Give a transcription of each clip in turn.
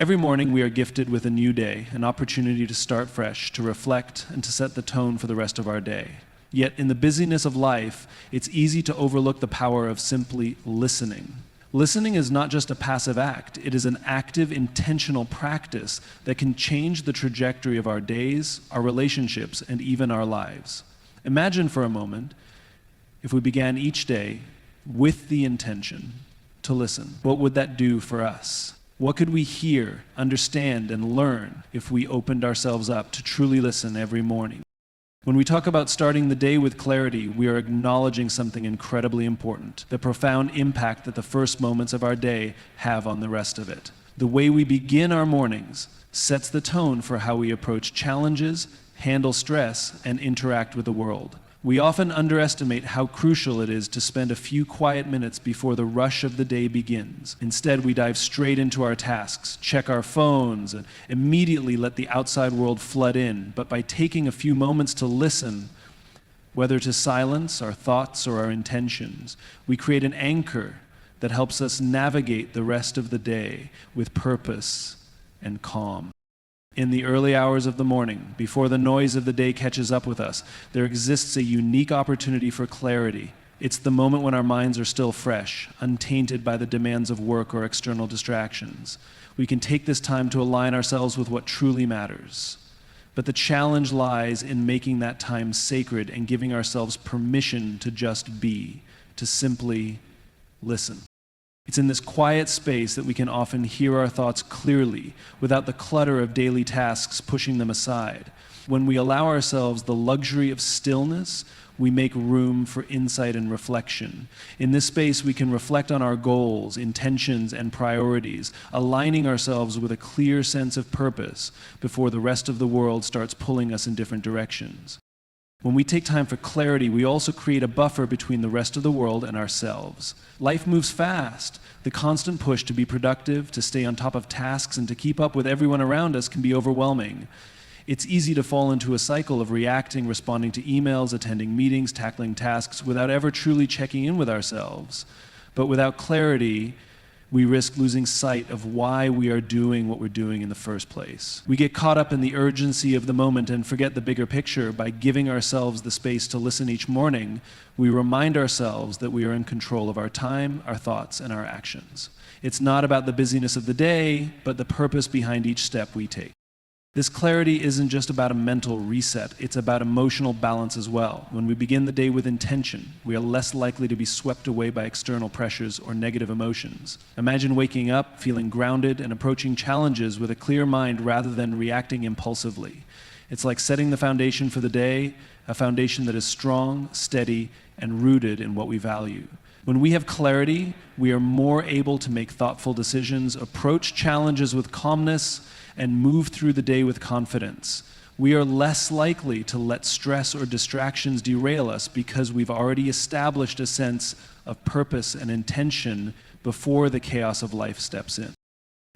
Every morning we are gifted with a new day, an opportunity to start fresh, to reflect, and to set the tone for the rest of our day. Yet in the busyness of life, it's easy to overlook the power of simply listening. Listening is not just a passive act, it is an active, intentional practice that can change the trajectory of our days, our relationships, and even our lives. Imagine for a moment if we began each day with the intention to listen. What would that do for us? What could we hear, understand, and learn if we opened ourselves up to truly listen every morning? When we talk about starting the day with clarity, we are acknowledging something incredibly important, the profound impact that the first moments of our day have on the rest of it. The way we begin our mornings sets the tone for how we approach challenges, handle stress, and interact with the world. We often underestimate how crucial it is to spend a few quiet minutes before the rush of the day begins. Instead, we dive straight into our tasks, check our phones, and immediately let the outside world flood in. But by taking a few moments to listen, whether to silence our thoughts or our intentions, we create an anchor that helps us navigate the rest of the day with purpose and calm. In the early hours of the morning, before the noise of the day catches up with us, there exists a unique opportunity for clarity. It's the moment when our minds are still fresh, untainted by the demands of work or external distractions. We can take this time to align ourselves with what truly matters. But the challenge lies in making that time sacred and giving ourselves permission to just be, to simply listen. It's in this quiet space that we can often hear our thoughts clearly, without the clutter of daily tasks pushing them aside. When we allow ourselves the luxury of stillness, we make room for insight and reflection. In this space, we can reflect on our goals, intentions, and priorities, aligning ourselves with a clear sense of purpose before the rest of the world starts pulling us in different directions. When we take time for clarity, we also create a buffer between the rest of the world and ourselves. Life moves fast. The constant push to be productive, to stay on top of tasks, and to keep up with everyone around us can be overwhelming. It's easy to fall into a cycle of reacting, responding to emails, attending meetings, tackling tasks, without ever truly checking in with ourselves. But without clarity, we risk losing sight of why we are doing what we're doing in the first place. We get caught up in the urgency of the moment and forget the bigger picture. By giving ourselves the space to listen each morning, we remind ourselves that we are in control of our time, our thoughts, and our actions. It's not about the busyness of the day, but the purpose behind each step we take. This clarity isn't just about a mental reset, it's about emotional balance as well. When we begin the day with intention, we are less likely to be swept away by external pressures or negative emotions. Imagine waking up, feeling grounded, and approaching challenges with a clear mind rather than reacting impulsively. It's like setting the foundation for the day, a foundation that is strong, steady, and rooted in what we value. When we have clarity, we are more able to make thoughtful decisions, approach challenges with calmness, and move through the day with confidence. We are less likely to let stress or distractions derail us because we've already established a sense of purpose and intention before the chaos of life steps in.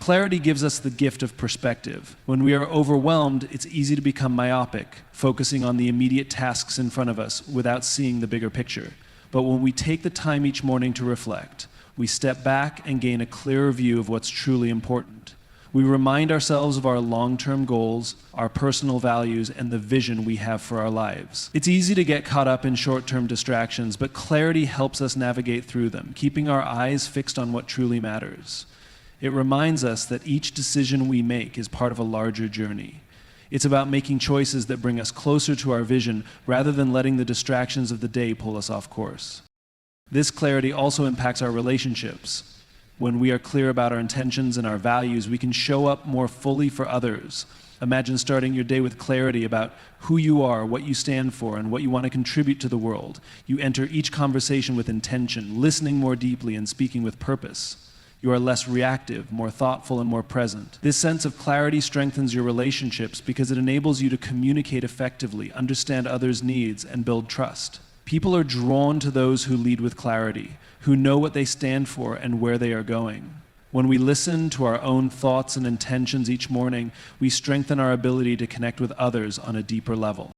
Clarity gives us the gift of perspective. When we are overwhelmed, it's easy to become myopic, focusing on the immediate tasks in front of us without seeing the bigger picture. But when we take the time each morning to reflect, we step back and gain a clearer view of what's truly important. We remind ourselves of our long-term goals, our personal values, and the vision we have for our lives. It's easy to get caught up in short-term distractions, but clarity helps us navigate through them, keeping our eyes fixed on what truly matters. It reminds us that each decision we make is part of a larger journey. It's about making choices that bring us closer to our vision rather than letting the distractions of the day pull us off course. This clarity also impacts our relationships. When we are clear about our intentions and our values, we can show up more fully for others. Imagine starting your day with clarity about who you are, what you stand for, and what you want to contribute to the world. You enter each conversation with intention, listening more deeply and speaking with purpose. You are less reactive, more thoughtful, and more present. This sense of clarity strengthens your relationships because it enables you to communicate effectively, understand others' needs, and build trust. People are drawn to those who lead with clarity, who know what they stand for and where they are going. When we listen to our own thoughts and intentions each morning, we strengthen our ability to connect with others on a deeper level.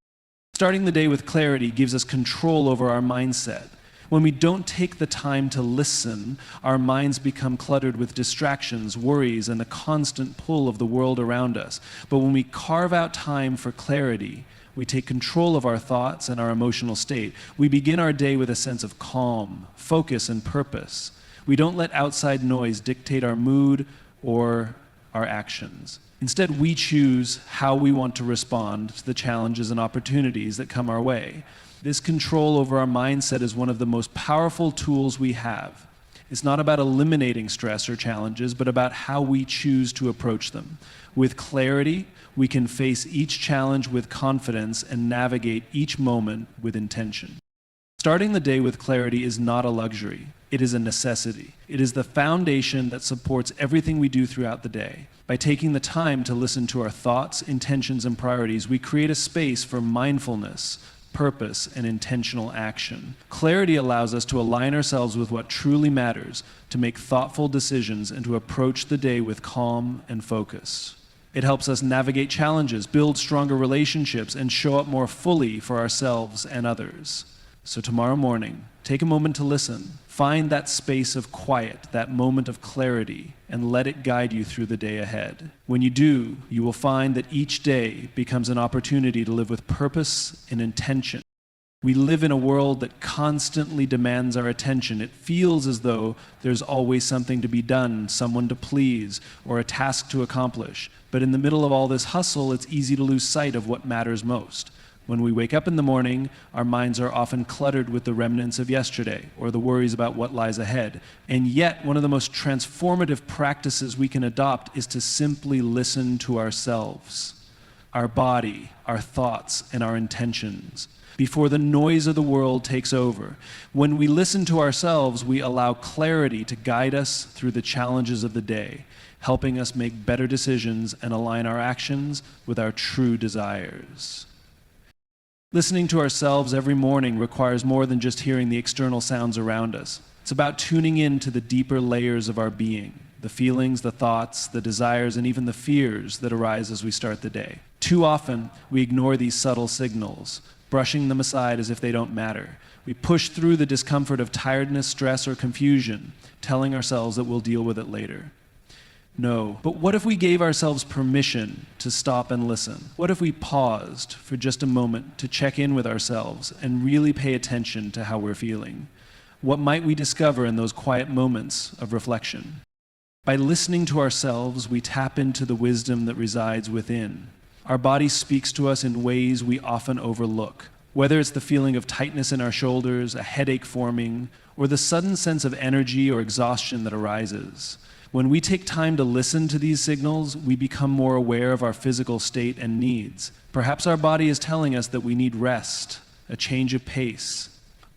Starting the day with clarity gives us control over our mindset. When we don't take the time to listen, our minds become cluttered with distractions, worries, and the constant pull of the world around us. But when we carve out time for clarity, we take control of our thoughts and our emotional state. We begin our day with a sense of calm, focus, and purpose. We don't let outside noise dictate our mood or our actions. Instead, we choose how we want to respond to the challenges and opportunities that come our way. This control over our mindset is one of the most powerful tools we have. It's not about eliminating stress or challenges, but about how we choose to approach them. With clarity, we can face each challenge with confidence and navigate each moment with intention. Starting the day with clarity is not a luxury. It is a necessity. It is the foundation that supports everything we do throughout the day. By taking the time to listen to our thoughts, intentions, and priorities, we create a space for mindfulness, purpose, and intentional action. Clarity allows us to align ourselves with what truly matters, to make thoughtful decisions, and to approach the day with calm and focus. It helps us navigate challenges, build stronger relationships, and show up more fully for ourselves and others. So tomorrow morning, take a moment to listen. Find that space of quiet, that moment of clarity, and let it guide you through the day ahead. When you do, you will find that each day becomes an opportunity to live with purpose and intention. We live in a world that constantly demands our attention. It feels as though there's always something to be done, someone to please, or a task to accomplish. But in the middle of all this hustle, it's easy to lose sight of what matters most. When we wake up in the morning, our minds are often cluttered with the remnants of yesterday or the worries about what lies ahead. And yet, one of the most transformative practices we can adopt is to simply listen to ourselves, our body, our thoughts, and our intentions before the noise of the world takes over. When we listen to ourselves, we allow clarity to guide us through the challenges of the day, helping us make better decisions and align our actions with our true desires. Listening to ourselves every morning requires more than just hearing the external sounds around us. It's about tuning in to the deeper layers of our being, the feelings, the thoughts, the desires, and even the fears that arise as we start the day. Too often, we ignore these subtle signals, brushing them aside as if they don't matter. We push through the discomfort of tiredness, stress, or confusion, telling ourselves that we'll deal with it later. No, but what if we gave ourselves permission to stop and listen? What if we paused for just a moment to check in with ourselves and really pay attention to how we're feeling? What might we discover in those quiet moments of reflection? By listening to ourselves, we tap into the wisdom that resides within. Our body speaks to us in ways we often overlook. Whether it's the feeling of tightness in our shoulders, a headache forming, or the sudden sense of energy or exhaustion that arises. When we take time to listen to these signals, we become more aware of our physical state and needs. Perhaps our body is telling us that we need rest, a change of pace,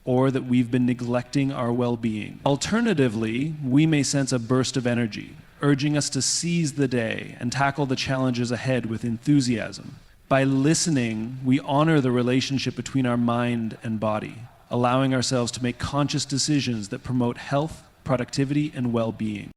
or that we've been neglecting our well-being. Alternatively, we may sense a burst of energy, urging us to seize the day and tackle the challenges ahead with enthusiasm. By listening, we honor the relationship between our mind and body, allowing ourselves to make conscious decisions that promote health, productivity, and well-being.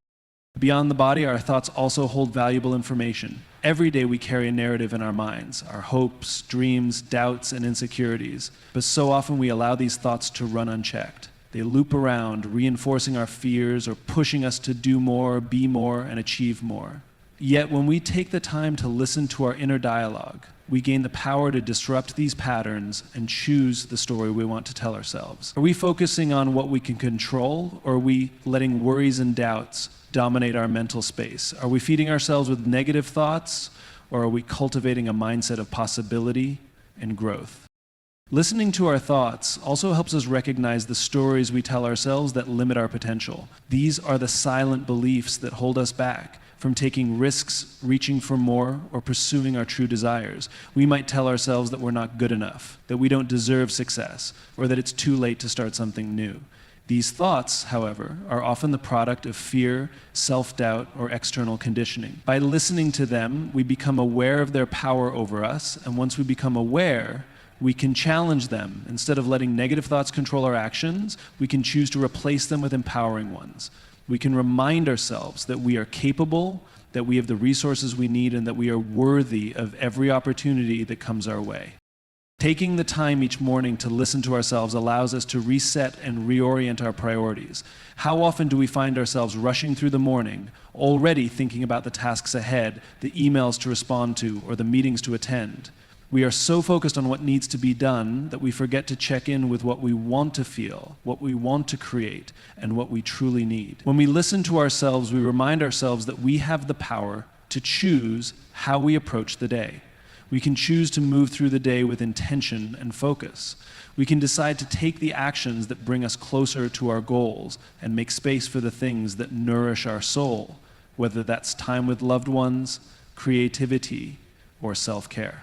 Beyond the body, our thoughts also hold valuable information. Every day we carry a narrative in our minds, our hopes, dreams, doubts, and insecurities. But so often we allow these thoughts to run unchecked. They loop around, reinforcing our fears or pushing us to do more, be more, and achieve more. Yet when we take the time to listen to our inner dialogue, we gain the power to disrupt these patterns and choose the story we want to tell ourselves. Are we focusing on what we can control, or are we letting worries and doubts dominate our mental space? Are we feeding ourselves with negative thoughts, or are we cultivating a mindset of possibility and growth? Listening to our thoughts also helps us recognize the stories we tell ourselves that limit our potential. These are the silent beliefs that hold us back from taking risks, reaching for more, or pursuing our true desires. We might tell ourselves that we're not good enough, that we don't deserve success, or that it's too late to start something new. These thoughts, however, are often the product of fear, self-doubt, or external conditioning. By listening to them, we become aware of their power over us, and once we become aware, we can challenge them. Instead of letting negative thoughts control our actions, we can choose to replace them with empowering ones. We can remind ourselves that we are capable, that we have the resources we need, and that we are worthy of every opportunity that comes our way. Taking the time each morning to listen to ourselves allows us to reset and reorient our priorities. How often do we find ourselves rushing through the morning, already thinking about the tasks ahead, the emails to respond to, or the meetings to attend? We are so focused on what needs to be done that we forget to check in with what we want to feel, what we want to create, and what we truly need. When we listen to ourselves, we remind ourselves that we have the power to choose how we approach the day. We can choose to move through the day with intention and focus. We can decide to take the actions that bring us closer to our goals and make space for the things that nourish our soul, whether that's time with loved ones, creativity, or self-care.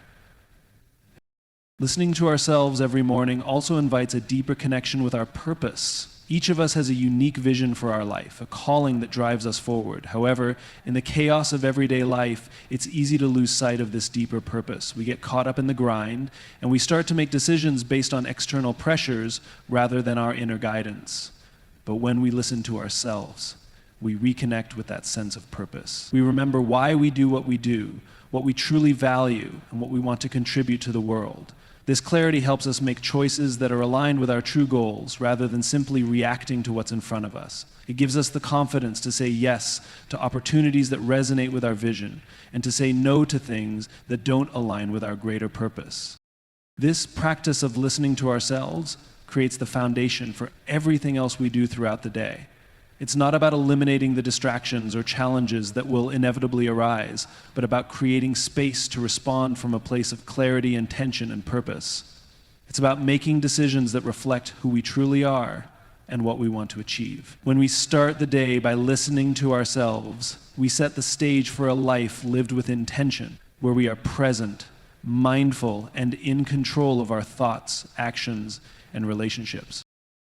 Listening to ourselves every morning also invites a deeper connection with our purpose. Each of us has a unique vision for our life, a calling that drives us forward. However, in the chaos of everyday life, it's easy to lose sight of this deeper purpose. We get caught up in the grind, and we start to make decisions based on external pressures rather than our inner guidance. But when we listen to ourselves, we reconnect with that sense of purpose. We remember why we do, what we truly value, and what we want to contribute to the world. This clarity helps us make choices that are aligned with our true goals rather than simply reacting to what's in front of us. It gives us the confidence to say yes to opportunities that resonate with our vision and to say no to things that don't align with our greater purpose. This practice of listening to ourselves creates the foundation for everything else we do throughout the day. It's not about eliminating the distractions or challenges that will inevitably arise, but about creating space to respond from a place of clarity, intention, and purpose. It's about making decisions that reflect who we truly are and what we want to achieve. When we start the day by listening to ourselves, we set the stage for a life lived with intention, where we are present, mindful, and in control of our thoughts, actions, and relationships.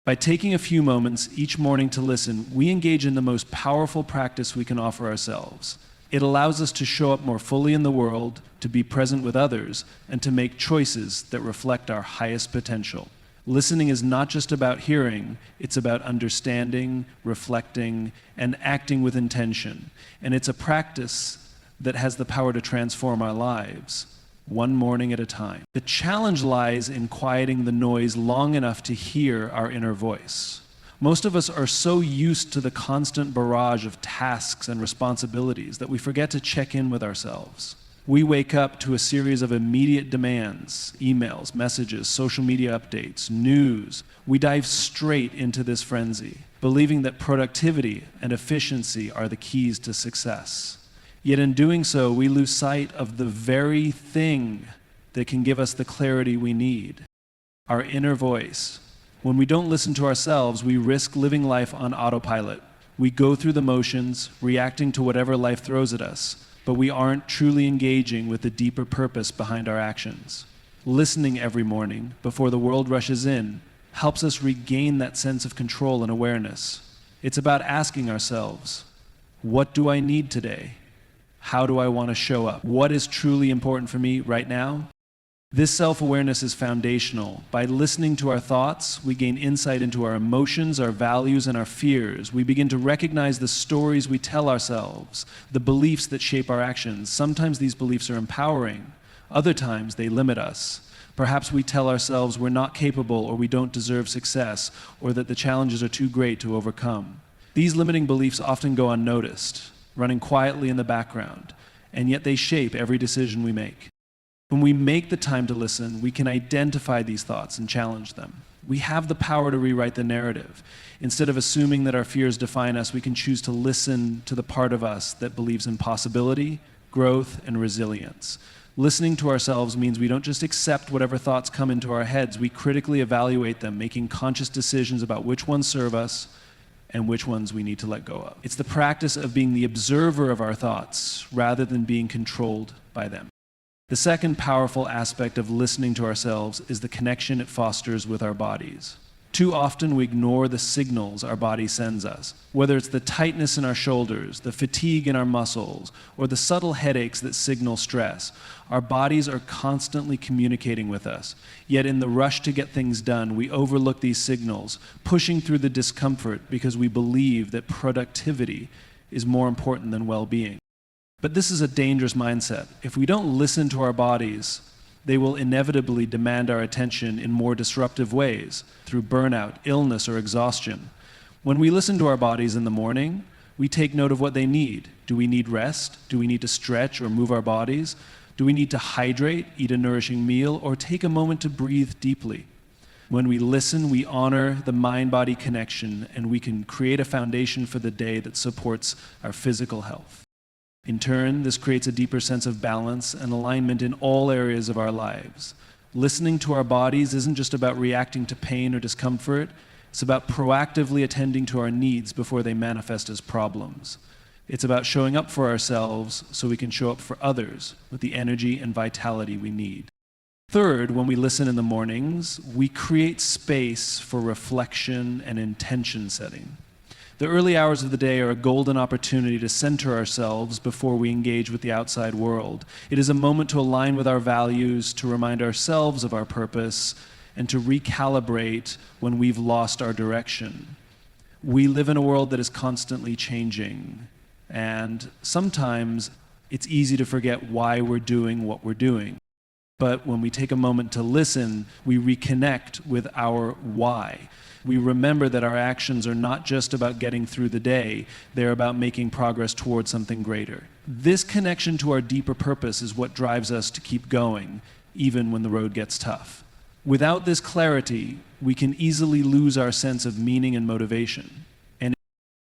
By taking a few moments each morning to listen, we engage in the most powerful practice we can offer ourselves. It allows us to show up more fully in the world, to be present with others, and to make choices that reflect our highest potential. Listening is not just about hearing, it's about understanding, reflecting, and acting with intention. And it's a practice that has the power to transform our lives, one morning at a time. The challenge lies in quieting the noise long enough to hear our inner voice. Most of us are so used to the constant barrage of tasks and responsibilities that we forget to check in with ourselves. We wake up to a series of immediate demands, emails, messages, social media updates, news. We dive straight into this frenzy, believing that productivity and efficiency are the keys to success. Yet in doing so, we lose sight of the very thing that can give us the clarity we need, our inner voice. When we don't listen to ourselves, we risk living life on autopilot. We go through the motions, reacting to whatever life throws at us, but we aren't truly engaging with the deeper purpose behind our actions. Listening every morning, before the world rushes in, helps us regain that sense of control and awareness. It's about asking ourselves, what do I need today? How do I want to show up? What is truly important for me right now? This self-awareness is foundational. By listening to our thoughts, we gain insight into our emotions, our values, and our fears. We begin to recognize the stories we tell ourselves, the beliefs that shape our actions. Sometimes these beliefs are empowering. Other times they limit us. Perhaps we tell ourselves we're not capable, or we don't deserve success, or that the challenges are too great to overcome. These limiting beliefs often go unnoticed, running quietly in the background, and yet they shape every decision we make. When we make the time to listen, we can identify these thoughts and challenge them. We have the power to rewrite the narrative. Instead of assuming that our fears define us, we can choose to listen to the part of us that believes in possibility, growth, and resilience. Listening to ourselves means we don't just accept whatever thoughts come into our heads, we critically evaluate them, making conscious decisions about which ones serve us and which ones we need to let go of. It's the practice of being the observer of our thoughts rather than being controlled by them. The second powerful aspect of listening to ourselves is the connection it fosters with our bodies. Too often we ignore the signals our body sends us, whether it's the tightness in our shoulders, the fatigue in our muscles, or the subtle headaches that signal stress. Our bodies are constantly communicating with us. Yet in the rush to get things done, we overlook these signals, pushing through the discomfort because we believe that productivity is more important than well-being. But this is a dangerous mindset. If we don't listen to our bodies, they will inevitably demand our attention in more disruptive ways, through burnout, illness, or exhaustion. When we listen to our bodies in the morning, we take note of what they need. Do we need rest? Do we need to stretch or move our bodies? Do we need to hydrate, eat a nourishing meal, or take a moment to breathe deeply? When we listen, we honor the mind-body connection, and we can create a foundation for the day that supports our physical health. In turn, this creates a deeper sense of balance and alignment in all areas of our lives. Listening to our bodies isn't just about reacting to pain or discomfort. It's about proactively attending to our needs before they manifest as problems. It's about showing up for ourselves so we can show up for others with the energy and vitality we need. Third, when we listen in the mornings, we create space for reflection and intention setting. The early hours of the day are a golden opportunity to center ourselves before we engage with the outside world. It is a moment to align with our values, to remind ourselves of our purpose, and to recalibrate when we've lost our direction. We live in a world that is constantly changing, and sometimes it's easy to forget why we're doing what we're doing. But when we take a moment to listen, we reconnect with our why. We remember that our actions are not just about getting through the day, they're about making progress towards something greater. This connection to our deeper purpose is what drives us to keep going, even when the road gets tough. Without this clarity, we can easily lose our sense of meaning and motivation. And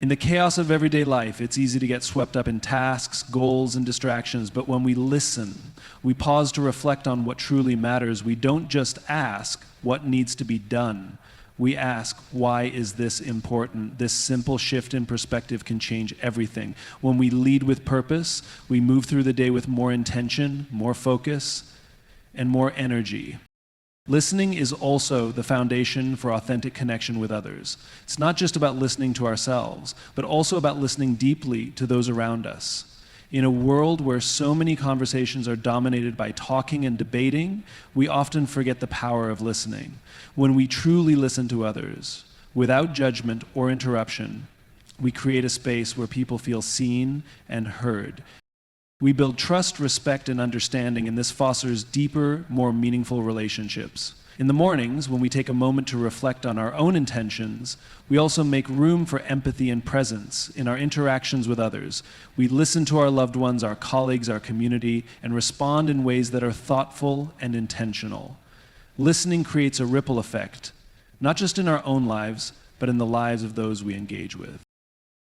in the chaos of everyday life, it's easy to get swept up in tasks, goals, and distractions. But when we listen, we pause to reflect on what truly matters. We don't just ask what needs to be done. We ask, why is this important? This simple shift in perspective can change everything. When we lead with purpose, we move through the day with more intention, more focus, and more energy. Listening is also the foundation for authentic connection with others. It's not just about listening to ourselves, but also about listening deeply to those around us. In a world where so many conversations are dominated by talking and debating, we often forget the power of listening. When we truly listen to others, without judgment or interruption, we create a space where people feel seen and heard. We build trust, respect, and understanding, and this fosters deeper, more meaningful relationships. In the mornings, when we take a moment to reflect on our own intentions, we also make room for empathy and presence in our interactions with others. We listen to our loved ones, our colleagues, our community, and respond in ways that are thoughtful and intentional. Listening creates a ripple effect, not just in our own lives, but in the lives of those we engage with.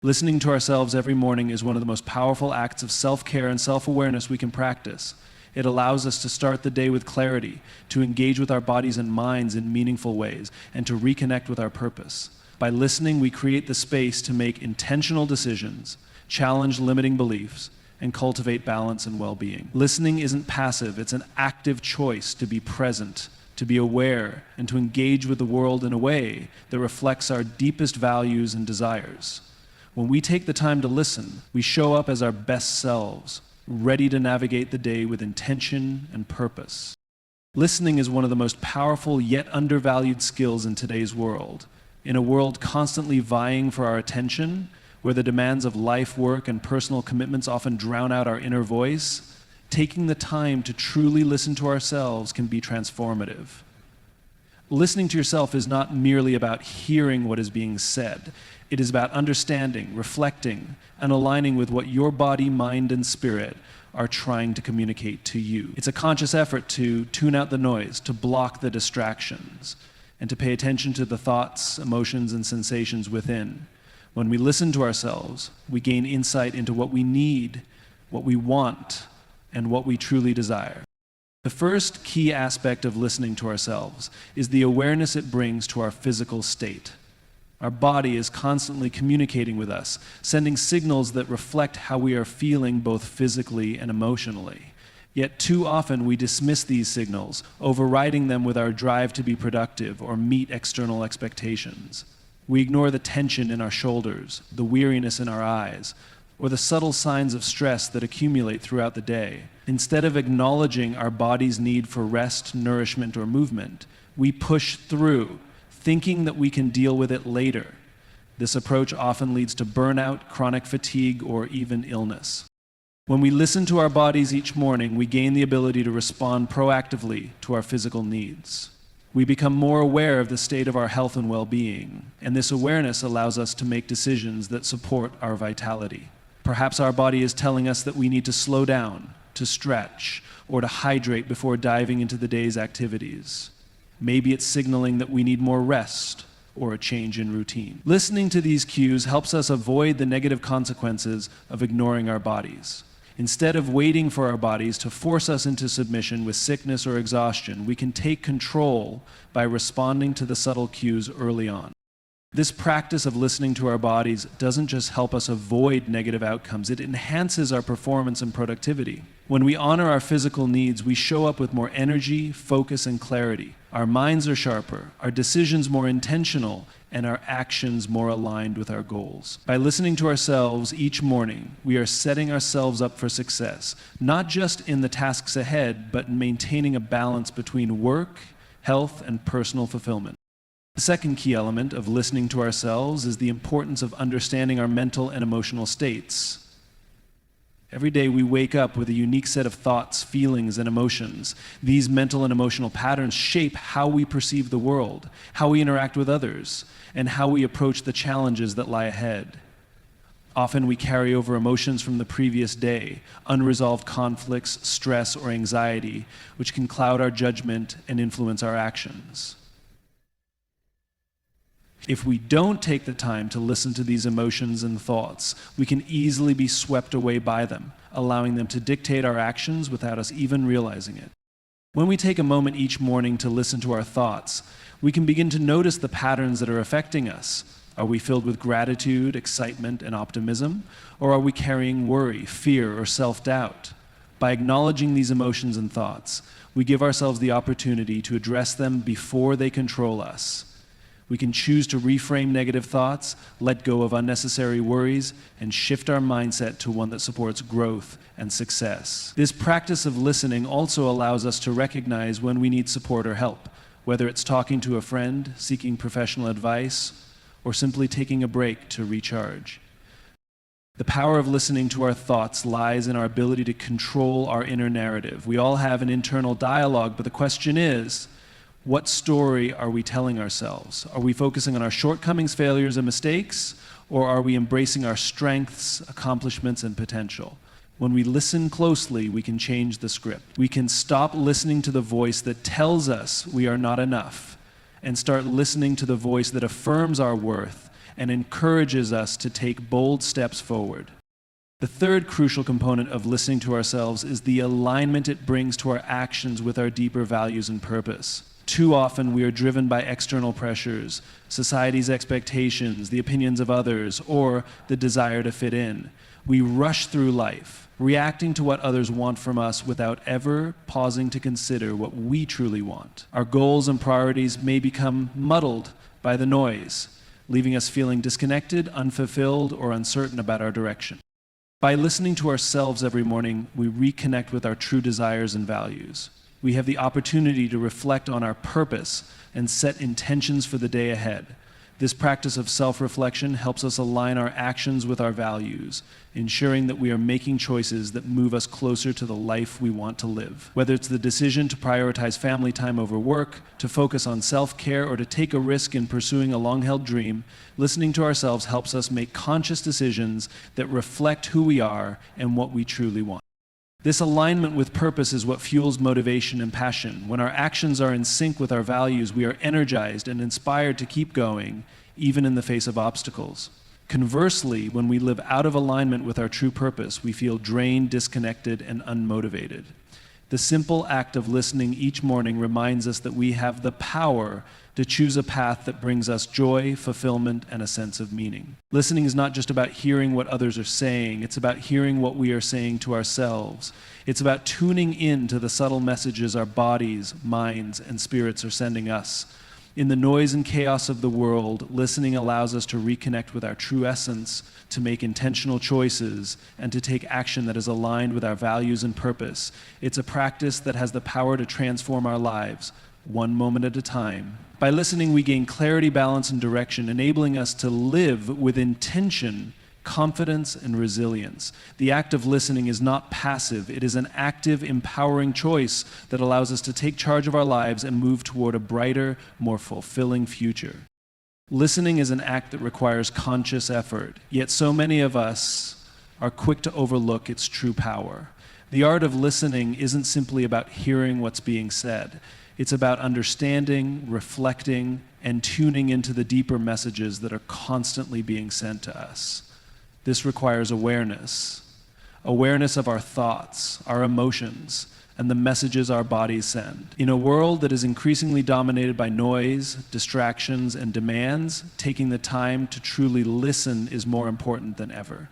Listening to ourselves every morning is one of the most powerful acts of self-care and self-awareness we can practice. It allows us to start the day with clarity, to engage with our bodies and minds in meaningful ways, and to reconnect with our purpose. By listening, we create the space to make intentional decisions, challenge limiting beliefs, and cultivate balance and well-being. Listening isn't passive, it's an active choice to be present, to be aware, and to engage with the world in a way that reflects our deepest values and desires. When we take the time to listen, we show up as our best selves, ready to navigate the day with intention and purpose. Listening is one of the most powerful yet undervalued skills in today's world. In a world constantly vying for our attention, where the demands of life, work, and personal commitments often drown out our inner voice, taking the time to truly listen to ourselves can be transformative. Listening to yourself is not merely about hearing what is being said. It is about understanding, reflecting, and aligning with what your body, mind, and spirit are trying to communicate to you. It's a conscious effort to tune out the noise, to block the distractions, and to pay attention to the thoughts, emotions, and sensations within. When we listen to ourselves, we gain insight into what we need, what we want, and what we truly desire. The first key aspect of listening to ourselves is the awareness it brings to our physical state. Our body is constantly communicating with us, sending signals that reflect how we are feeling both physically and emotionally. Yet too often we dismiss these signals, overriding them with our drive to be productive or meet external expectations. We ignore the tension in our shoulders, the weariness in our eyes, or the subtle signs of stress that accumulate throughout the day. Instead of acknowledging our body's need for rest, nourishment, or movement, we push through, thinking that we can deal with it later. This approach often leads to burnout, chronic fatigue, or even illness. When we listen to our bodies each morning, we gain the ability to respond proactively to our physical needs. We become more aware of the state of our health and well-being, and this awareness allows us to make decisions that support our vitality. Perhaps our body is telling us that we need to slow down, to stretch, or to hydrate before diving into the day's activities. Maybe it's signaling that we need more rest or a change in routine. Listening to these cues helps us avoid the negative consequences of ignoring our bodies. Instead of waiting for our bodies to force us into submission with sickness or exhaustion, we can take control by responding to the subtle cues early on. This practice of listening to our bodies doesn't just help us avoid negative outcomes, it enhances our performance and productivity. When we honor our physical needs, we show up with more energy, focus, and clarity. Our minds are sharper, our decisions more intentional, and our actions more aligned with our goals. By listening to ourselves each morning, we are setting ourselves up for success, not just in the tasks ahead, but in maintaining a balance between work, health, and personal fulfillment. The second key element of listening to ourselves is the importance of understanding our mental and emotional states. Every day we wake up with a unique set of thoughts, feelings, and emotions. These mental and emotional patterns shape how we perceive the world, how we interact with others, and how we approach the challenges that lie ahead. Often we carry over emotions from the previous day, unresolved conflicts, stress, or anxiety, which can cloud our judgment and influence our actions. If we don't take the time to listen to these emotions and thoughts, we can easily be swept away by them, allowing them to dictate our actions without us even realizing it. When we take a moment each morning to listen to our thoughts, we can begin to notice the patterns that are affecting us. Are we filled with gratitude, excitement, and optimism? Or are we carrying worry, fear, or self-doubt? By acknowledging these emotions and thoughts, we give ourselves the opportunity to address them before they control us. We can choose to reframe negative thoughts, let go of unnecessary worries, and shift our mindset to one that supports growth and success. This practice of listening also allows us to recognize when we need support or help, whether it's talking to a friend, seeking professional advice, or simply taking a break to recharge. The power of listening to our thoughts lies in our ability to control our inner narrative. We all have an internal dialogue, but the question is, what story are we telling ourselves? Are we focusing on our shortcomings, failures, and mistakes, or are we embracing our strengths, accomplishments, and potential? When we listen closely, we can change the script. We can stop listening to the voice that tells us we are not enough and start listening to the voice that affirms our worth and encourages us to take bold steps forward. The third crucial component of listening to ourselves is the alignment it brings to our actions with our deeper values and purpose. Too often we are driven by external pressures, society's expectations, the opinions of others, or the desire to fit in. We rush through life, reacting to what others want from us without ever pausing to consider what we truly want. Our goals and priorities may become muddled by the noise, leaving us feeling disconnected, unfulfilled, or uncertain about our direction. By listening to ourselves every morning, we reconnect with our true desires and values. We have the opportunity to reflect on our purpose and set intentions for the day ahead. This practice of self-reflection helps us align our actions with our values, ensuring that we are making choices that move us closer to the life we want to live. Whether it's the decision to prioritize family time over work, to focus on self-care, or to take a risk in pursuing a long-held dream, listening to ourselves helps us make conscious decisions that reflect who we are and what we truly want. This alignment with purpose is what fuels motivation and passion. When our actions are in sync with our values, we are energized and inspired to keep going, even in the face of obstacles. Conversely, when we live out of alignment with our true purpose, we feel drained, disconnected, and unmotivated. The simple act of listening each morning reminds us that we have the power to choose a path that brings us joy, fulfillment, and a sense of meaning. Listening is not just about hearing what others are saying, it's about hearing what we are saying to ourselves. It's about tuning in to the subtle messages our bodies, minds, and spirits are sending us. In the noise and chaos of the world, listening allows us to reconnect with our true essence, to make intentional choices, and to take action that is aligned with our values and purpose. It's a practice that has the power to transform our lives, one moment at a time. By listening, we gain clarity, balance, and direction, enabling us to live with intention, confidence and resilience. The act of listening is not passive. It is an active, empowering choice that allows us to take charge of our lives and move toward a brighter, more fulfilling future. Listening is an act that requires conscious effort, yet so many of us are quick to overlook its true power. The art of listening isn't simply about hearing what's being said. It's about understanding, reflecting, and tuning into the deeper messages that are constantly being sent to us. This requires awareness of our thoughts, our emotions, and the messages our bodies send. In a world that is increasingly dominated by noise, distractions, and demands, taking the time to truly listen is more important than ever.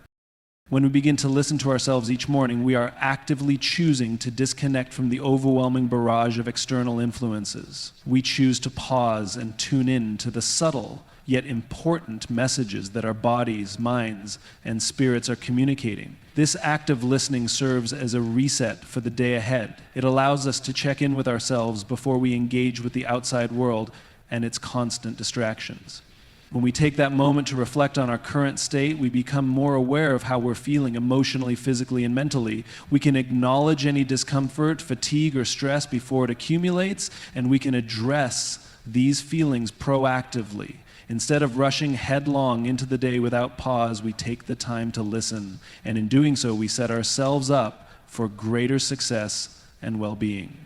When we begin to listen to ourselves each morning, we are actively choosing to disconnect from the overwhelming barrage of external influences. We choose to pause and tune in to the subtle, yet important messages that our bodies, minds, and spirits are communicating. This act of listening serves as a reset for the day ahead. It allows us to check in with ourselves before we engage with the outside world and its constant distractions. When we take that moment to reflect on our current state, we become more aware of how we're feeling emotionally, physically, and mentally. We can acknowledge any discomfort, fatigue, or stress before it accumulates, and we can address these feelings proactively. Instead of rushing headlong into the day without pause, we take the time to listen, and in doing so, we set ourselves up for greater success and well-being.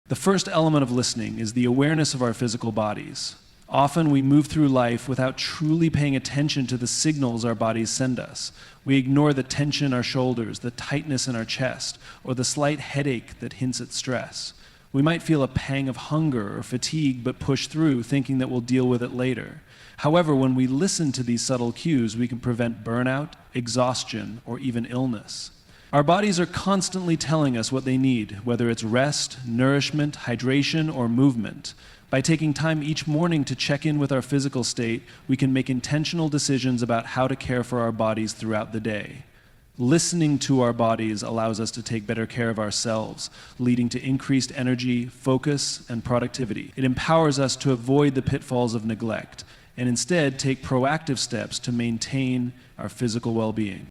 The first element of listening is the awareness of our physical bodies. Often we move through life without truly paying attention to the signals our bodies send us. We ignore the tension in our shoulders, the tightness in our chest, or the slight headache that hints at stress. We might feel a pang of hunger or fatigue but push through, thinking that we'll deal with it later. However, when we listen to these subtle cues, we can prevent burnout, exhaustion, or even illness. Our bodies are constantly telling us what they need, whether it's rest, nourishment, hydration, or movement. By taking time each morning to check in with our physical state, we can make intentional decisions about how to care for our bodies throughout the day. Listening to our bodies allows us to take better care of ourselves, leading to increased energy, focus, and productivity. It empowers us to avoid the pitfalls of neglect and instead take proactive steps to maintain our physical well-being.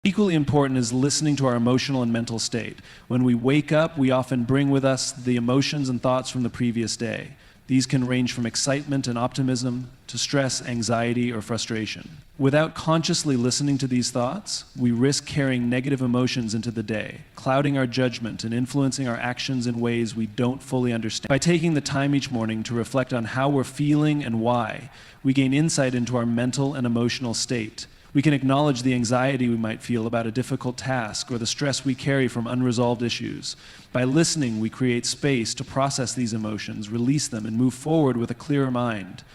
Equally important is listening to our emotional and mental state. When we wake up, we often bring with us the emotions and thoughts from the previous day. These can range from excitement and optimism to stress, anxiety, or frustration. Without consciously listening to these thoughts, we risk carrying negative emotions into the day, clouding our judgment and influencing our actions in ways we don't fully understand. By taking the time each morning to reflect on how we're feeling and why, we gain insight into our mental and emotional state. We can acknowledge the anxiety we might feel about a difficult task or the stress we carry from unresolved issues. By listening, we create space to process these emotions, release them, and move forward with a clearer mind.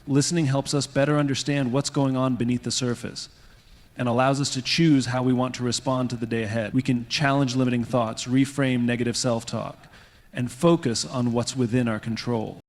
Listening helps us better understand what's going on beneath the surface and allows us to choose how we want to respond to the day ahead. We can challenge limiting thoughts, reframe negative self-talk, and focus on what's within our control.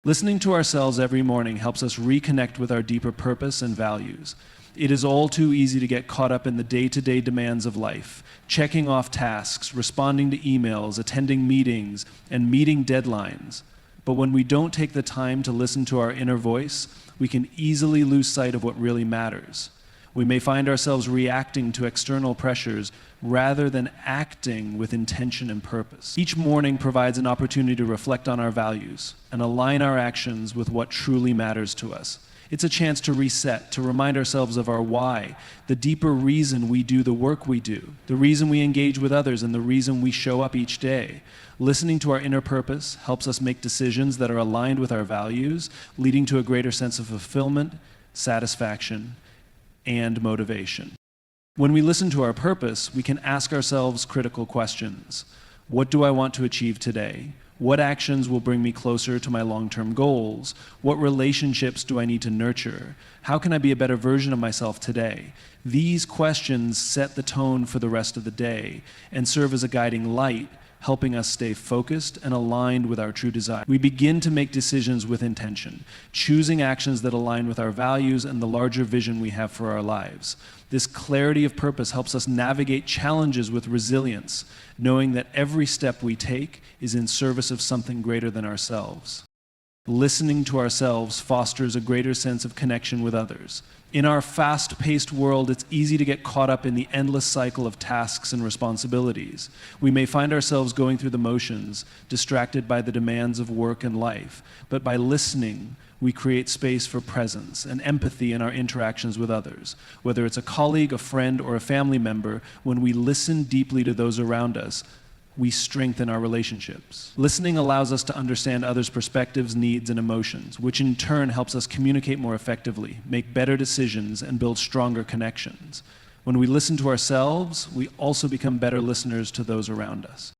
Listening to ourselves every morning helps us reconnect with our deeper purpose and values. It is all too easy to get caught up in the day-to-day demands of life, checking off tasks, responding to emails, attending meetings, and meeting deadlines. But when we don't take the time to listen to our inner voice, we can easily lose sight of what really matters. We may find ourselves reacting to external pressures rather than acting with intention and purpose. Each morning provides an opportunity to reflect on our values and align our actions with what truly matters to us. It's a chance to reset, to remind ourselves of our why, the deeper reason we do the work we do, the reason we engage with others, and the reason we show up each day. Listening to our inner purpose helps us make decisions that are aligned with our values, leading to a greater sense of fulfillment, satisfaction, and motivation. When we listen to our purpose, we can ask ourselves critical questions. What do I want to achieve today? What actions will bring me closer to my long-term goals? What relationships do I need to nurture? How can I be a better version of myself today? These questions set the tone for the rest of the day and serve as a guiding light, helping us stay focused and aligned with our true desire. We begin to make decisions with intention, choosing actions that align with our values and the larger vision we have for our lives. This clarity of purpose helps us navigate challenges with resilience, knowing that every step we take is in service of something greater than ourselves. Listening to ourselves fosters a greater sense of connection with others. In our fast-paced world, it's easy to get caught up in the endless cycle of tasks and responsibilities. We may find ourselves going through the motions, distracted by the demands of work and life. But by listening, we create space for presence and empathy in our interactions with others. Whether it's a colleague, a friend, or a family member, when we listen deeply to those around us, we strengthen our relationships. Listening allows us to understand others' perspectives, needs, and emotions, which in turn helps us communicate more effectively, make better decisions, and build stronger connections. When we listen to ourselves, we also become better listeners to those around us.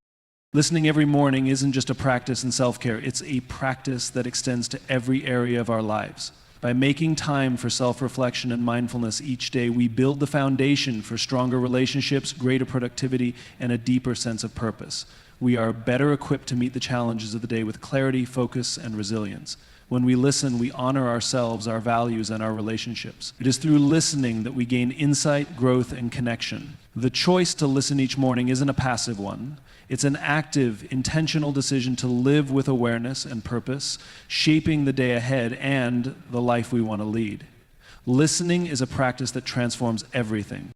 Listening every morning isn't just a practice in self-care, it's a practice that extends to every area of our lives. By making time for self-reflection and mindfulness each day, we build the foundation for stronger relationships, greater productivity, and a deeper sense of purpose. We are better equipped to meet the challenges of the day with clarity, focus, and resilience. When we listen, we honor ourselves, our values, and our relationships. It is through listening that we gain insight, growth, and connection. The choice to listen each morning isn't a passive one. It's an active, intentional decision to live with awareness and purpose, shaping the day ahead and the life we want to lead. Listening is a practice that transforms everything.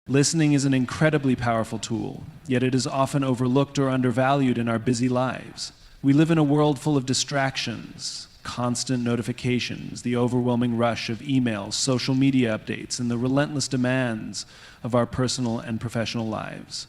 Listening is an incredibly powerful tool, yet it is often overlooked or undervalued in our busy lives. We live in a world full of distractions, constant notifications, the overwhelming rush of emails, social media updates, and the relentless demands of our personal and professional lives.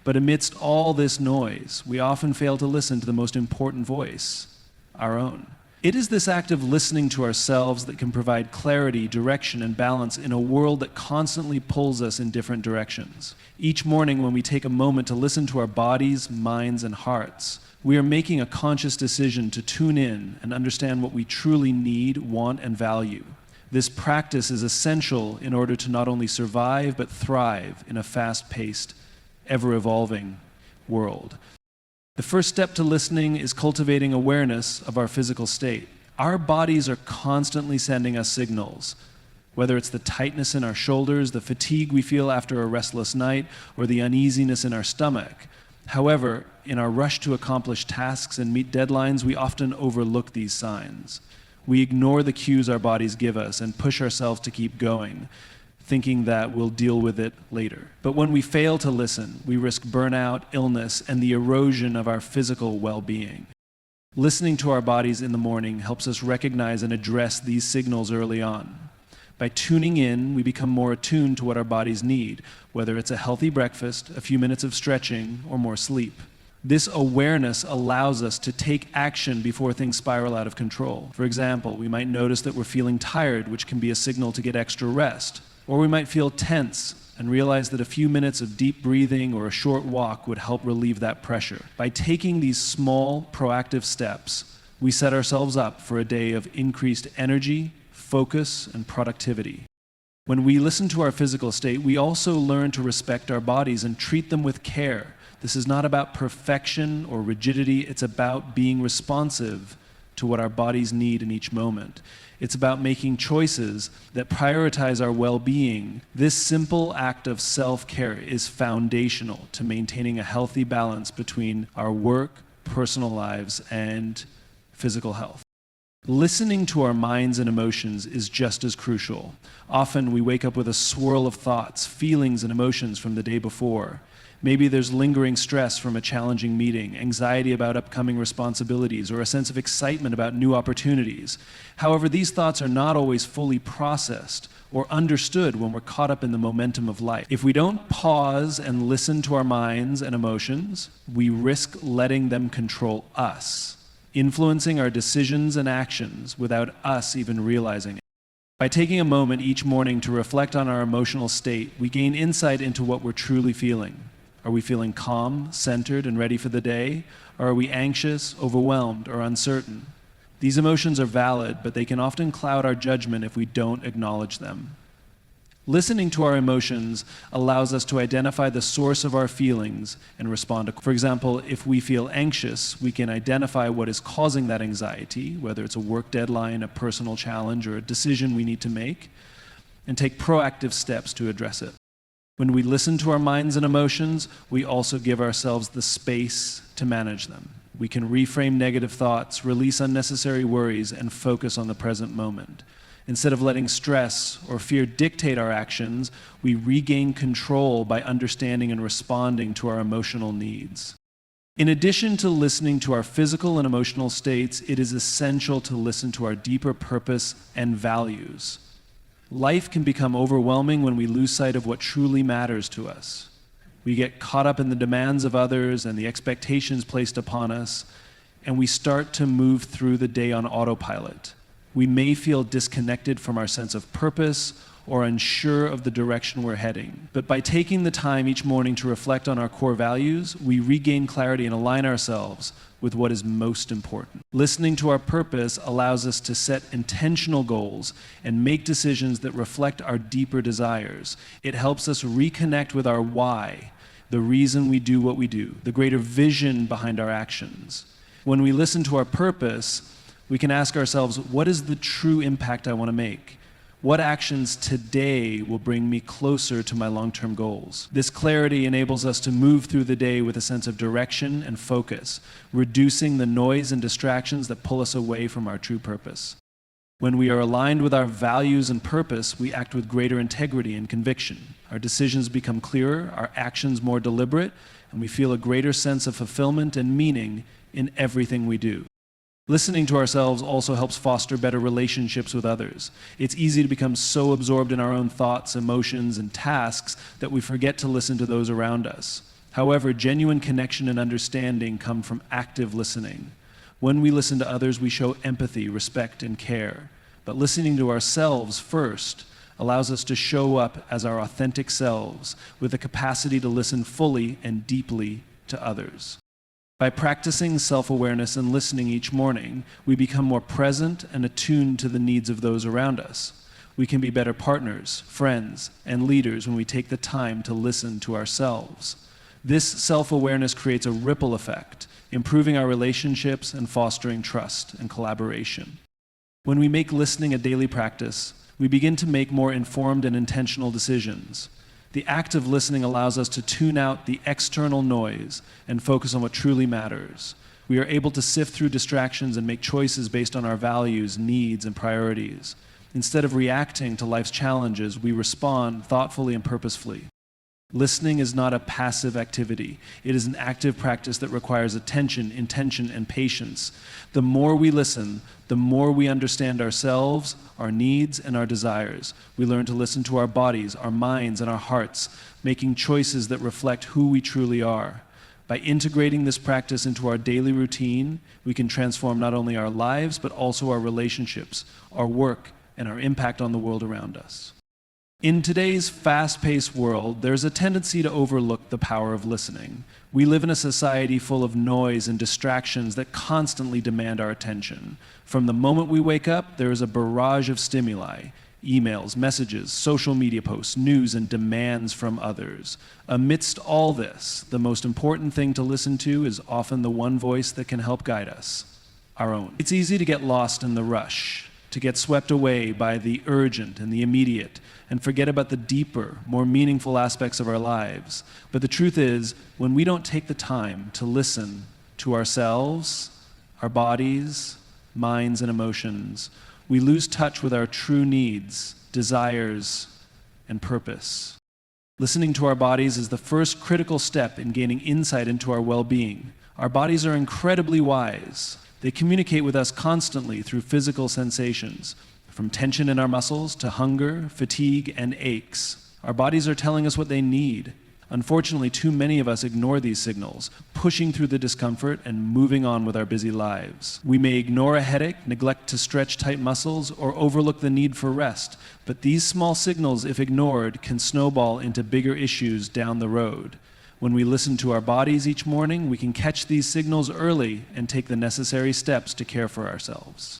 But amidst all this noise, we often fail to listen to the most important voice, our own. It is this act of listening to ourselves that can provide clarity, direction, and balance in a world that constantly pulls us in different directions. Each morning, when we take a moment to listen to our bodies, minds, and hearts, we are making a conscious decision to tune in and understand what we truly need, want, and value. This practice is essential in order to not only survive, but thrive in a fast-paced, ever-evolving world. The first step to listening is cultivating awareness of our physical state. Our bodies are constantly sending us signals, whether it's the tightness in our shoulders, the fatigue we feel after a restless night, or the uneasiness in our stomach. However, in our rush to accomplish tasks and meet deadlines, we often overlook these signs. We ignore the cues our bodies give us and push ourselves to keep going, thinking that we'll deal with it later. But when we fail to listen, we risk burnout, illness, and the erosion of our physical well-being. Listening to our bodies in the morning helps us recognize and address these signals early on. By tuning in, we become more attuned to what our bodies need, whether it's a healthy breakfast, a few minutes of stretching, or more sleep. This awareness allows us to take action before things spiral out of control. For example, we might notice that we're feeling tired, which can be a signal to get extra rest. Or we might feel tense and realize that a few minutes of deep breathing or a short walk would help relieve that pressure. By taking these small, proactive steps, we set ourselves up for a day of increased energy, focus, and productivity. When we listen to our physical state, we also learn to respect our bodies and treat them with care. This is not about perfection or rigidity, it's about being responsive to what our bodies need in each moment. It's about making choices that prioritize our well-being. This simple act of self-care is foundational to maintaining a healthy balance between our work, personal lives, and physical health. Listening to our minds and emotions is just as crucial. Often we wake up with a swirl of thoughts, feelings, and emotions from the day before. Maybe there's lingering stress from a challenging meeting, anxiety about upcoming responsibilities, or a sense of excitement about new opportunities. However, these thoughts are not always fully processed or understood when we're caught up in the momentum of life. If we don't pause and listen to our minds and emotions, we risk letting them control us, influencing our decisions and actions without us even realizing it. By taking a moment each morning to reflect on our emotional state, we gain insight into what we're truly feeling. Are we feeling calm, centered, and ready for the day? Or are we anxious, overwhelmed, or uncertain? These emotions are valid, but they can often cloud our judgment if we don't acknowledge them. Listening to our emotions allows us to identify the source of our feelings and respond. For example, if we feel anxious, we can identify what is causing that anxiety, whether it's a work deadline, a personal challenge, or a decision we need to make, and take proactive steps to address it. When we listen to our minds and emotions, we also give ourselves the space to manage them. We can reframe negative thoughts, release unnecessary worries, and focus on the present moment. Instead of letting stress or fear dictate our actions, we regain control by understanding and responding to our emotional needs. In addition to listening to our physical and emotional states, it is essential to listen to our deeper purpose and values. Life can become overwhelming when we lose sight of what truly matters to us. We get caught up in the demands of others and the expectations placed upon us, and we start to move through the day on autopilot. We may feel disconnected from our sense of purpose or unsure of the direction we're heading. But by taking the time each morning to reflect on our core values, we regain clarity and align ourselves with what is most important. Listening to our purpose allows us to set intentional goals and make decisions that reflect our deeper desires. It helps us reconnect with our why, the reason we do what we do, the greater vision behind our actions. When we listen to our purpose, we can ask ourselves, what is the true impact I want to make? What actions today will bring me closer to my long-term goals? This clarity enables us to move through the day with a sense of direction and focus, reducing the noise and distractions that pull us away from our true purpose. When we are aligned with our values and purpose, we act with greater integrity and conviction. Our decisions become clearer, our actions more deliberate, and we feel a greater sense of fulfillment and meaning in everything we do. Listening to ourselves also helps foster better relationships with others. It's easy to become so absorbed in our own thoughts, emotions, and tasks that we forget to listen to those around us. However, genuine connection and understanding come from active listening. When we listen to others, we show empathy, respect, and care. But listening to ourselves first allows us to show up as our authentic selves with the capacity to listen fully and deeply to others. By practicing self-awareness and listening each morning, we become more present and attuned to the needs of those around us. We can be better partners, friends, and leaders when we take the time to listen to ourselves. This self-awareness creates a ripple effect, improving our relationships and fostering trust and collaboration. When we make listening a daily practice, we begin to make more informed and intentional decisions. The act of listening allows us to tune out the external noise and focus on what truly matters. We are able to sift through distractions and make choices based on our values, needs, and priorities. Instead of reacting to life's challenges, we respond thoughtfully and purposefully. Listening is not a passive activity. It is an active practice that requires attention, intention, and patience. The more we listen, the more we understand ourselves, our needs, and our desires. We learn to listen to our bodies, our minds, and our hearts, making choices that reflect who we truly are. By integrating this practice into our daily routine, we can transform not only our lives, but also our relationships, our work, and our impact on the world around us. In today's fast-paced world, there's a tendency to overlook the power of listening. We live in a society full of noise and distractions that constantly demand our attention. From the moment we wake up, there is a barrage of stimuli: emails, messages, social media posts, news, and demands from others. Amidst all this, the most important thing to listen to is often the one voice that can help guide us: our own. It's easy to get lost in the rush, to get swept away by the urgent and the immediate, and forget about the deeper, more meaningful aspects of our lives. But the truth is, when we don't take the time to listen to ourselves, our bodies, minds, and emotions, we lose touch with our true needs, desires, and purpose. Listening to our bodies is the first critical step in gaining insight into our well-being. Our bodies are incredibly wise. They communicate with us constantly through physical sensations, from tension in our muscles to hunger, fatigue, and aches. Our bodies are telling us what they need. Unfortunately, too many of us ignore these signals, pushing through the discomfort and moving on with our busy lives. We may ignore a headache, neglect to stretch tight muscles, or overlook the need for rest. But these small signals, if ignored, can snowball into bigger issues down the road. When we listen to our bodies each morning, we can catch these signals early and take the necessary steps to care for ourselves.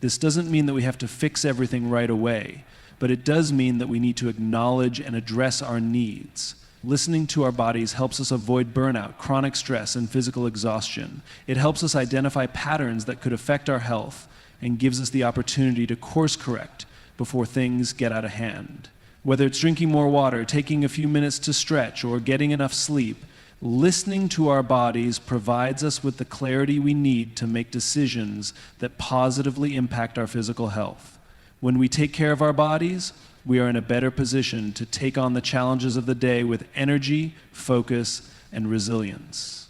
This doesn't mean that we have to fix everything right away, but it does mean that we need to acknowledge and address our needs. Listening to our bodies helps us avoid burnout, chronic stress, and physical exhaustion. It helps us identify patterns that could affect our health and gives us the opportunity to course correct before things get out of hand. Whether it's drinking more water, taking a few minutes to stretch, or getting enough sleep, Listening to our bodies provides us with the clarity we need to make decisions that positively impact our physical health. When we take care of our bodies, we are in a better position to take on the challenges of the day with energy, focus, and resilience.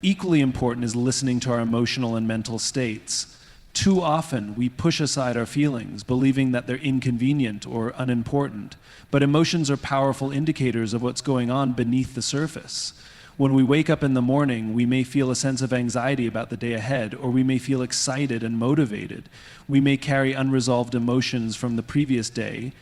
Equally important is listening to our emotional and mental states. Too often, we push aside our feelings, believing that they're inconvenient or unimportant. But emotions are powerful indicators of what's going on beneath the surface. When we wake up in the morning, we may feel a sense of anxiety about the day ahead, or we may feel excited and motivated. We may carry unresolved emotions from the previous day,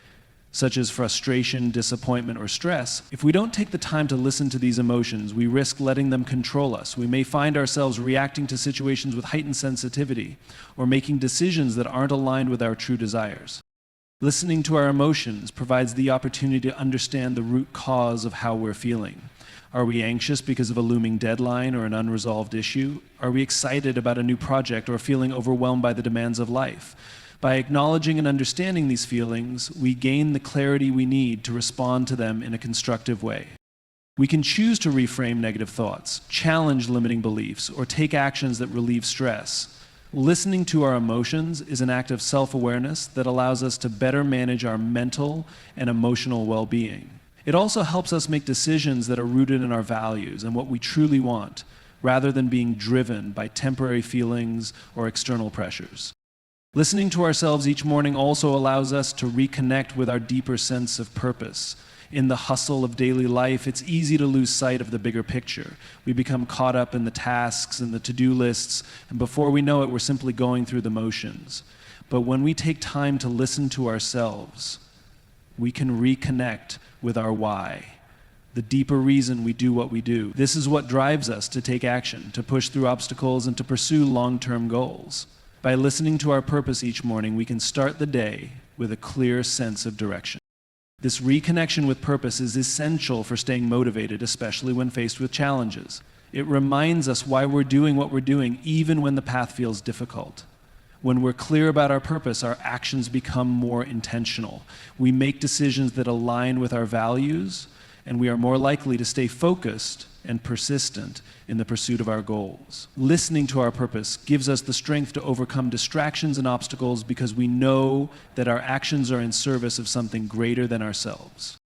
such as frustration, disappointment, or stress. If we don't take the time to listen to these emotions, we risk letting them control us. We may find ourselves reacting to situations with heightened sensitivity or making decisions that aren't aligned with our true desires. Listening to our emotions provides the opportunity to understand the root cause of how we're feeling. Are we anxious because of a looming deadline or an unresolved issue? Are we excited about a new project or feeling overwhelmed by the demands of life? By acknowledging and understanding these feelings, we gain the clarity we need to respond to them in a constructive way. We can choose to reframe negative thoughts, challenge limiting beliefs, or take actions that relieve stress. Listening to our emotions is an act of self-awareness that allows us to better manage our mental and emotional well-being. It also helps us make decisions that are rooted in our values and what we truly want, rather than being driven by temporary feelings or external pressures. Listening to ourselves each morning also allows us to reconnect with our deeper sense of purpose. In the hustle of daily life, it's easy to lose sight of the bigger picture. We become caught up in the tasks and the to-do lists, and before we know it, we're simply going through the motions. But when we take time to listen to ourselves, we can reconnect with our why, the deeper reason we do what we do. This is what drives us to take action, to push through obstacles, and to pursue long-term goals. By listening to our purpose each morning, we can start the day with a clear sense of direction. This reconnection with purpose is essential for staying motivated, especially when faced with challenges. It reminds us why we're doing what we're doing, even when the path feels difficult. When we're clear about our purpose, our actions become more intentional. We make decisions that align with our values, and we are more likely to stay focused and persistent in the pursuit of our goals. Listening to our purpose gives us the strength to overcome distractions and obstacles because we know that our actions are in service of something greater than ourselves.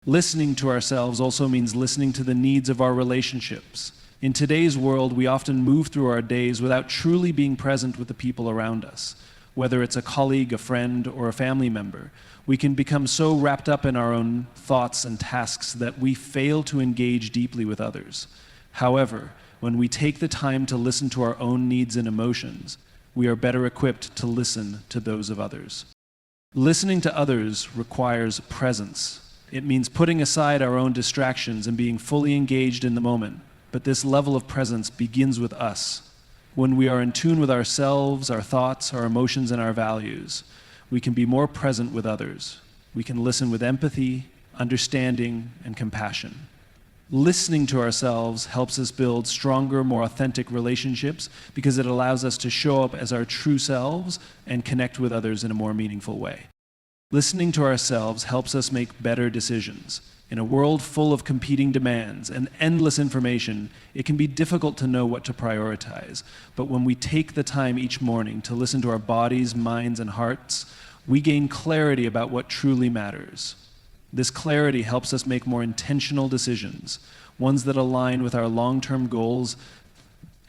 Listening to ourselves also means listening to the needs of our relationships. In today's world, we often move through our days without truly being present with the people around us. Whether it's a colleague, a friend, or a family member, we can become so wrapped up in our own thoughts and tasks that we fail to engage deeply with others. However, when we take the time to listen to our own needs and emotions, we are better equipped to listen to those of others. Listening to others requires presence. It means putting aside our own distractions and being fully engaged in the moment. But this level of presence begins with us. When we are in tune with ourselves, our thoughts, our emotions, and our values, we can be more present with others. We can listen with empathy, understanding, and compassion. Listening to ourselves helps us build stronger, more authentic relationships because it allows us to show up as our true selves and connect with others in a more meaningful way. Listening to ourselves helps us make better decisions. In a world full of competing demands and endless information, it can be difficult to know what to prioritize. But when we take the time each morning to listen to our bodies, minds, and hearts, we gain clarity about what truly matters. This clarity helps us make more intentional decisions, ones that align with our long-term goals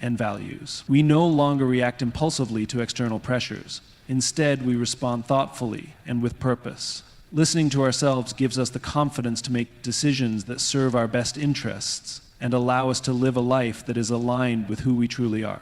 and values. We no longer react impulsively to external pressures. Instead, we respond thoughtfully and with purpose. Listening to ourselves gives us the confidence to make decisions that serve our best interests and allow us to live a life that is aligned with who we truly are.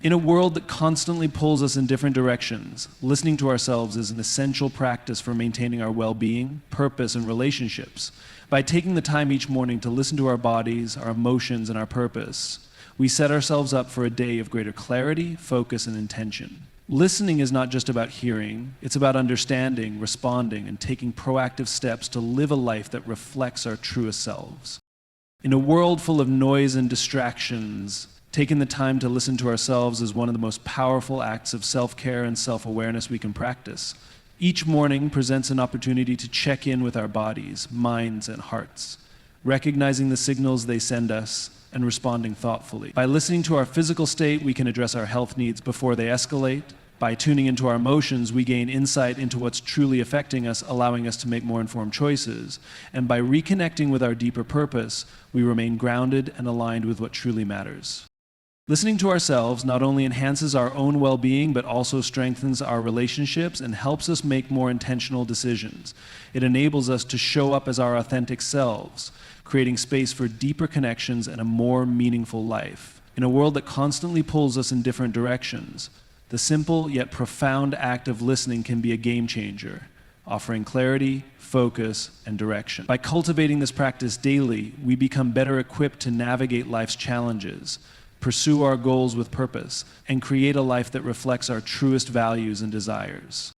In a world that constantly pulls us in different directions, listening to ourselves is an essential practice for maintaining our well-being, purpose, and relationships. By taking the time each morning to listen to our bodies, our emotions, and our purpose, we set ourselves up for a day of greater clarity, focus, and intention. Listening is not just about hearing, it's about understanding, responding, and taking proactive steps to live a life that reflects our truest selves. In a world full of noise and distractions, taking the time to listen to ourselves is one of the most powerful acts of self-care and self-awareness we can practice. Each morning presents an opportunity to check in with our bodies, minds, and hearts. recognizing the signals they send us, and responding thoughtfully. By listening to our physical state, we can address our health needs before they escalate. By tuning into our emotions, we gain insight into what's truly affecting us, allowing us to make more informed choices. And by reconnecting with our deeper purpose, we remain grounded and aligned with what truly matters. Listening to ourselves not only enhances our own well-being, but also strengthens our relationships and helps us make more intentional decisions. It enables us to show up as our authentic selves, creating space for deeper connections and a more meaningful life. In a world that constantly pulls us in different directions, the simple yet profound act of listening can be a game changer, offering clarity, focus, and direction. By cultivating this practice daily, we become better equipped to navigate life's challenges, pursue our goals with purpose, and create a life that reflects our truest values and desires.